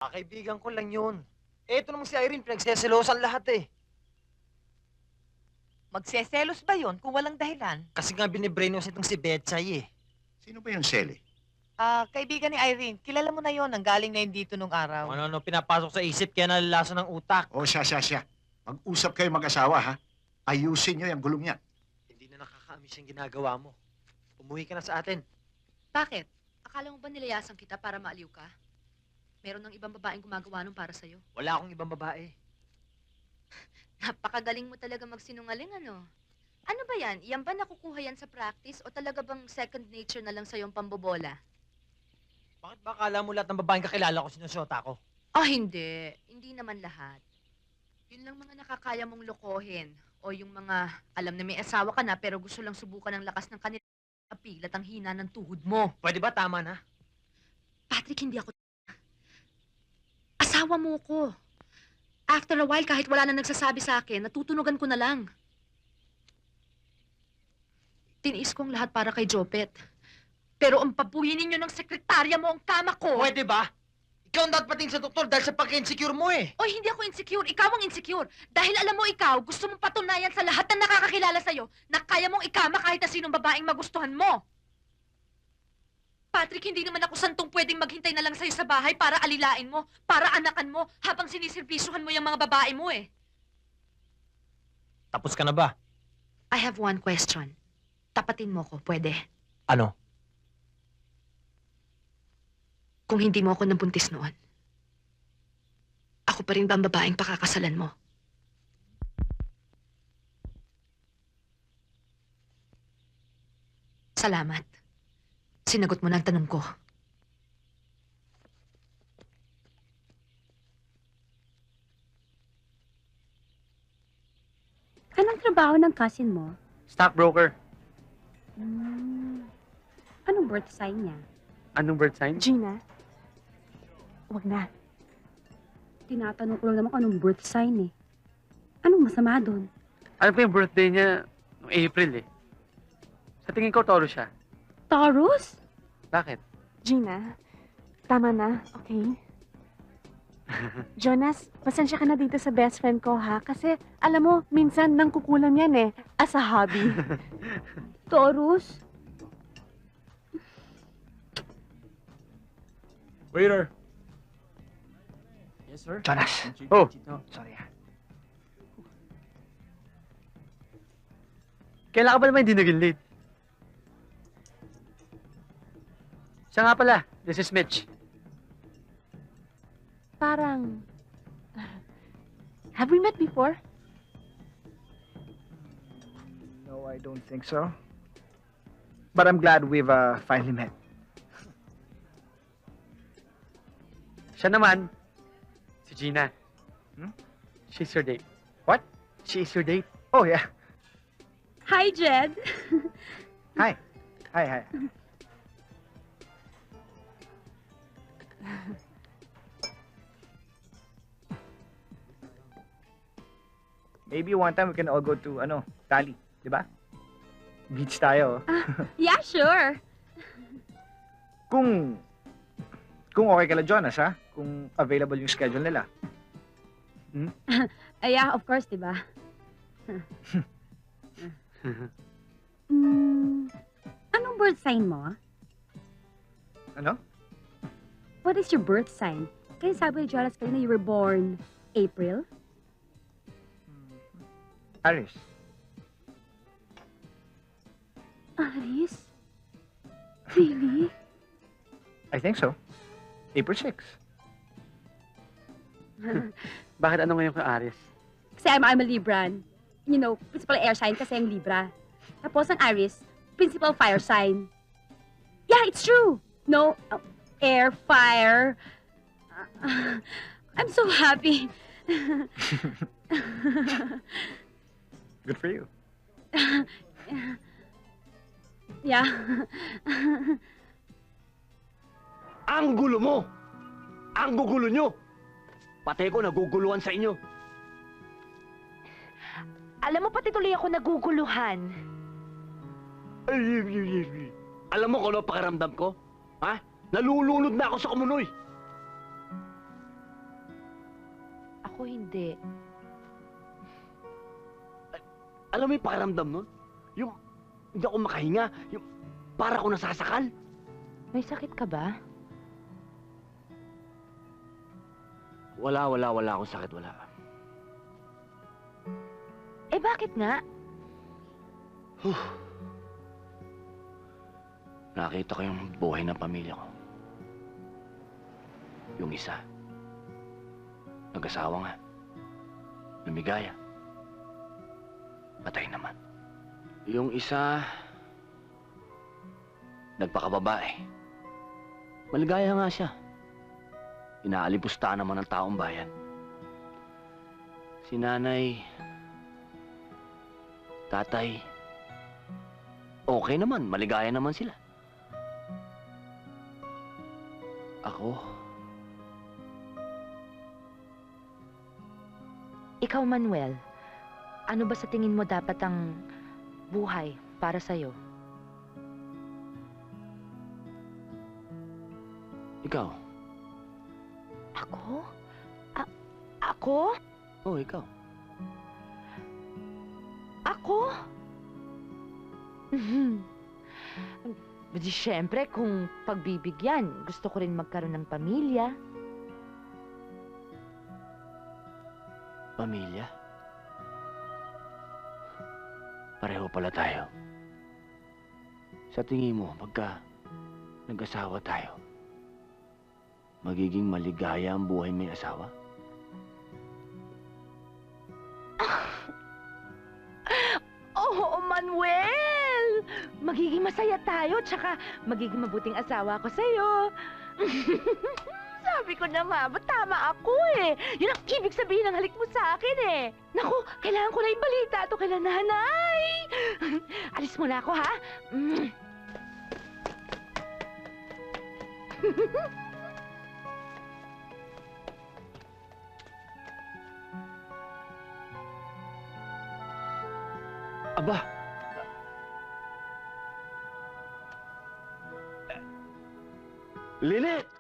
Kaibigan ko lang yun. Eh, ito naman si Irene, pinagseselosan lahat eh. Magseselos ba yon kung walang dahilan? Kasi nga binibrainwash itong si Betchay eh. Sino ba yung Sally? Kaibigan ni Irene, kilala mo na yon ang galing na yun dito nung araw. Kung ano-ano pinapasok sa isip kaya nalalaso ng utak. O siya. Mag-usap kayo mag-asawa, ha? Ayusin nyo yung gulong niya. Hindi na nakakaamis yung ginagawa mo. Umuwi ka na sa atin. Bakit? Akala mo ba nilayasan kita para maaliw ka? Meron ng ibang babaeng gumagawa nun para sa'yo. Wala akong ibang babae. Napakagaling mo talaga magsinungaling, ano? Ano ba yan? Yan ba nakukuha yan sa practice o talaga bang second nature na lang sa'yo ang pambobola? Bakit ba akala mo lahat ng babaeng kakilala ko sinusyota ko? Hindi. Hindi naman lahat. Yun lang mga nakakaya mong lokohin. O yung mga alam na may asawa ka na pero gusto lang subukan ang lakas ng kanila apil at ang hina ng tuhod mo. Pwede ba tama na? Patrick, hindi ako asawa mo ko. After a while, kahit wala na nagsasabi sa akin, natutunugan ko na lang. Tiniis kong lahat para kay Jopet. Pero ang pabuyin ninyo ng sekretarya mo ang kama ko. Pwede ba? Ikaw ang dapat pating sa doktor dahil sa pagka-insecure mo eh. Oy, hindi ako insecure. Ikaw ang insecure. Dahil alam mo ikaw, gusto mong patunayan sa lahat na nakakakilala sa'yo na kaya mong ikama kahit na sinong babaeng magustuhan mo. Patrick, hindi naman ako santong pwedeng maghintay na lang sa'yo sa bahay para alilain mo, para anakan mo, habang siniservisyohan mo yung mga babae mo eh. Tapos ka na ba? I have one question. Tapatin mo ko, pwede? Ano? Kung hindi mo ako nabuntis noon, ako pa rin ba ang babaeng pakakasalan mo? Salamat. Sinagot mo na ang tanong ko. Anong trabaho ng cousin mo? Stockbroker. Anong birth sign niya? Anong birth sign? Gina? Wag na. Tinatanong ko lang naman kung anong birth sign eh. Anong masama doon? Ano pa yung birthday niya noong April eh. Sa tingin ko, Taurus siya. Taurus? Bakit? Gina, tama na, okay? Jonas, pasensya ka na dito sa best friend ko ha. Kasi alam mo, minsan nang kukulam yan eh. As a hobby. Taurus? Waiter. Yes, sir. Jonas. Oh. Sorry ah. Kailan ka ba naman hindi naging late? Siya nga pala, this is Mitch. Parang... Have we met before? No, I don't think so. But I'm glad we've finally met. Siya naman, si Gina. Hmm? She's your date. What? She's your date. Oh, yeah. Hi, Jed. Hi. Hi. Maybe one time we can all go to, Cali, di ba? Beach tayo. Yeah, sure. Kung okay kala Jonas, ha? Kung available yung schedule nila. Yeah, of course, di ba? Anong birth sign mo? Ano? What is your birth sign? Kasi sabi ni Jonas kanina you were born April? Aris. Aris? Really? I think so. April 6. Bakit ano ngayon ka, Aris? Kasi I'm a Libran. You know, principal air sign kasi ang Libra. Tapos ang Aries, principal fire sign. Yeah, it's true. No, air, fire. I'm so happy. Good for you. Yeah. Ang gulo mo! Ang gugulo nyo! Pati ko naguguluhan sa inyo. Alam mo, pati tuloy ako naguguluhan. Alam mo kung ano pakiramdam ko? Ha? Nalulunod na ako sa kumunoy. Ako hindi. Alam mo yung pakiramdam nun? Yung hindi ako makahinga, yung para ako nasasakal. May sakit ka ba? Wala akong sakit, wala. Eh bakit nga? Nakita ko yung buhay ng pamilya ko. Yung isa, nag-asawa nga. Lumigaya. Patay naman. Yung isa, nagpakababae. Maligaya nga siya. Inaalipusta naman ng taong bayan. Si nanay, tatay, okay naman, maligaya naman sila. Ako, Ikaw, Manuel, ano ba sa tingin mo dapat ang buhay para sa'yo? ikaw. Ako? Ako? Oh, ikaw. Ako? Di syempre, kung pagbibigyan, gusto ko rin magkaroon ng pamilya. Pamilya? Pareho pala tayo. Sa tingin mo, pagka nag-asawa tayo, magiging maligaya ang buhay may asawa? Oo, Manuel! Magiging masaya tayo, tsaka magiging mabuting asawa ko sa'yo. Sabi ko na nga, ba't tama ako eh? Yun ang ibig sabihin ng halik mo sa akin eh. Naku, kailangan ko na ibalita to kay nanay. Alis muna ako, ha? Aba! Linet!